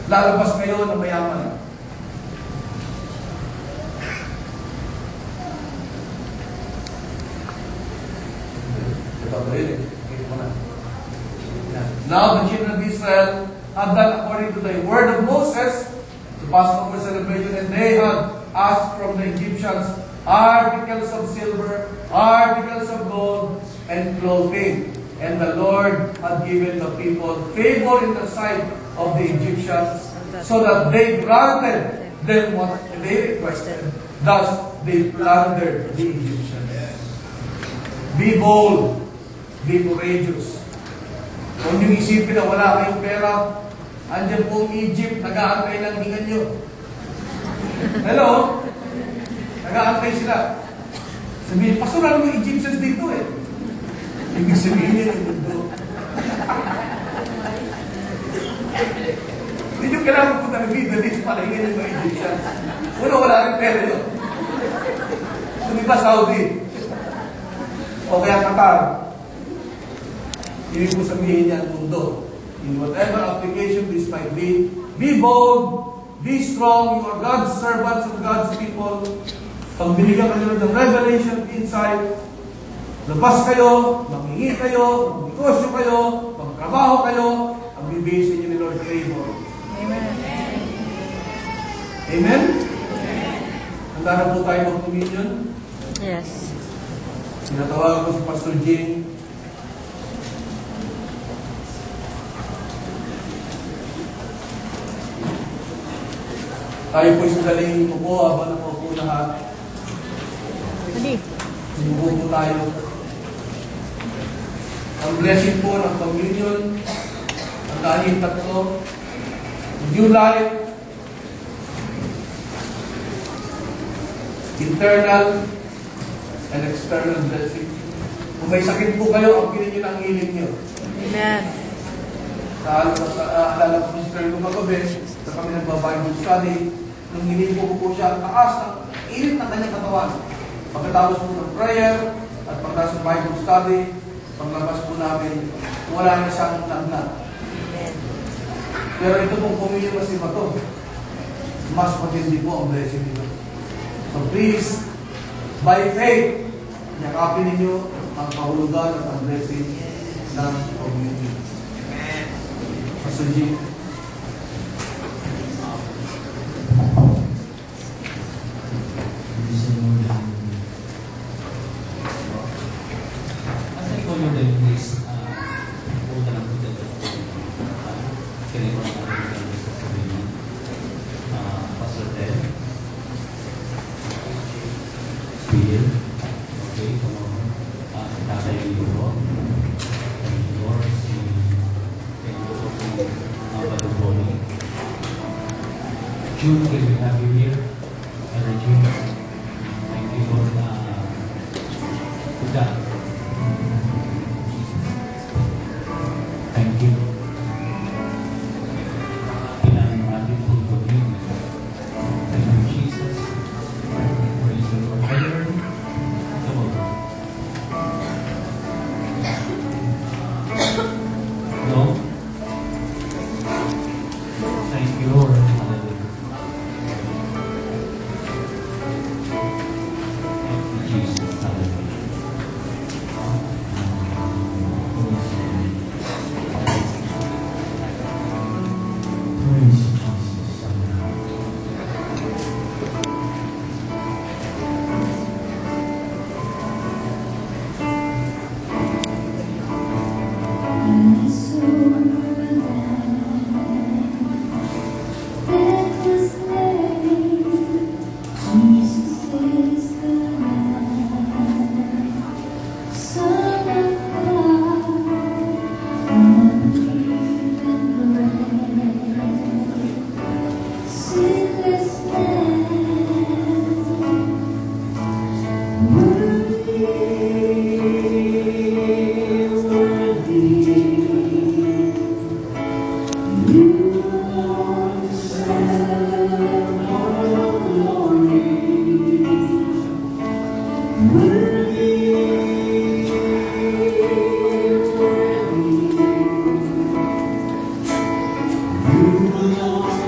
lalabas kayo na mayaman. Now the children of Israel had done according to the word of Moses, the Passover celebration, and they had asked from the Egyptians articles of silver, articles of gold, and clothing. And the Lord had given the people favor in the sight of the Egyptians, so that they granted them what they requested. Thus they plundered the Egyptians. Be bold, be courageous. Kung yung isipin na wala kayong pera, andyan pong Egypt, nag-aantay ng hingan nyo. Hello? Nag-aantay sila. Sabihin, pasuran mo yung Egyptians dito eh. Ibig sabihin yun yung mundo. Hindi nyo kailangan punta ng Middle East para hingin yung mga Egyptians. Wala rin pera yun. Diba Saudi? O kaya Qatar? Ibig mo sabihin niya ang mundo. In whatever application this might be bold, be strong, you are God's servants and God's people. Pag binigyan kayo ng revelation, insight, labas kayo, mangingi kayo, magnegosyo kayo, magtrabaho kayo, ang bibigay sa inyo ni Lord favor. Amen. Amen? Handa na po tayo mag-communion? Yes. Sinatawagan ko si Pastor Jing. Tayo po sadaling po habang nakaupo lahat. Hindi. Sinubo po tayo. Ang blessing po ng communion, ang dahil tatlo, new life, internal and external blessing. Kung may sakit po kayo, ang pinin nyo ng healing nyo. Amen. Alala ko Mr. Lumagabi, sa kami nagbabible study, nung hinipo po siya, ang taas ng init ng kanyang katawan. Pagkatapos po ng prayer, at pagkatapos ng Bible study, paglabas po namin, wala na siyang lagnat. Pero ito pong communion mas iba to. Mas matindi po ang blessing nito. So please, by faith, yakapin ninyo ang kahulugan at ang blessing ng communion. Pastor G. June, can we have you here? June, thank you Lord. Buddha. Thank you. Kailangan natin full communion. Thank you, Jesus. Praise the Lord. Are you ready? Come on. No? Thank you, Lord. You belong.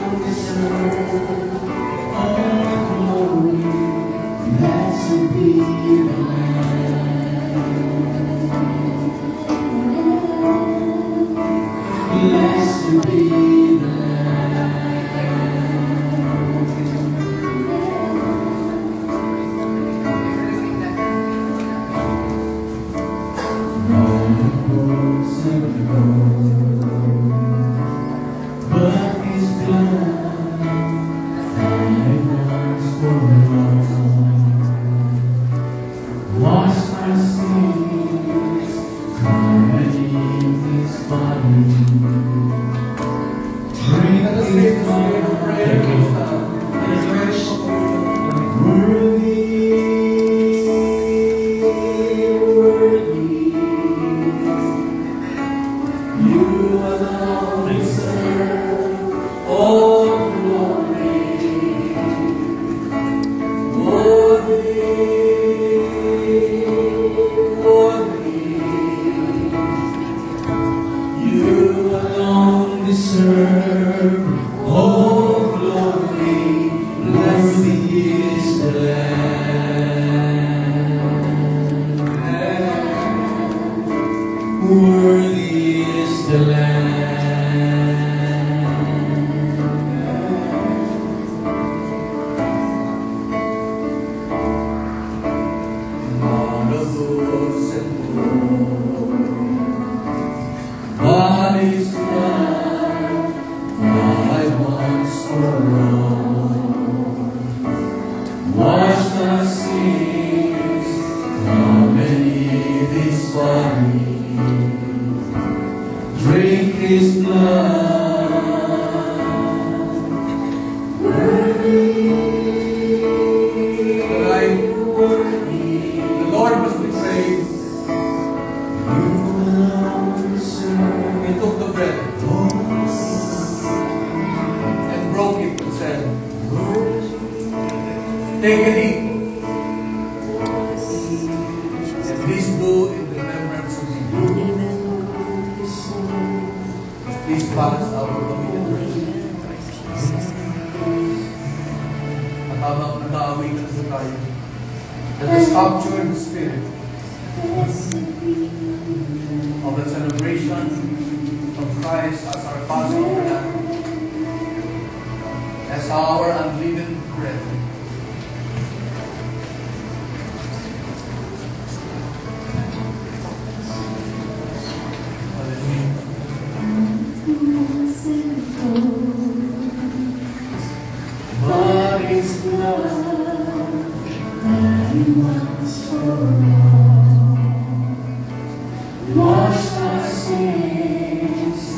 Wash my sins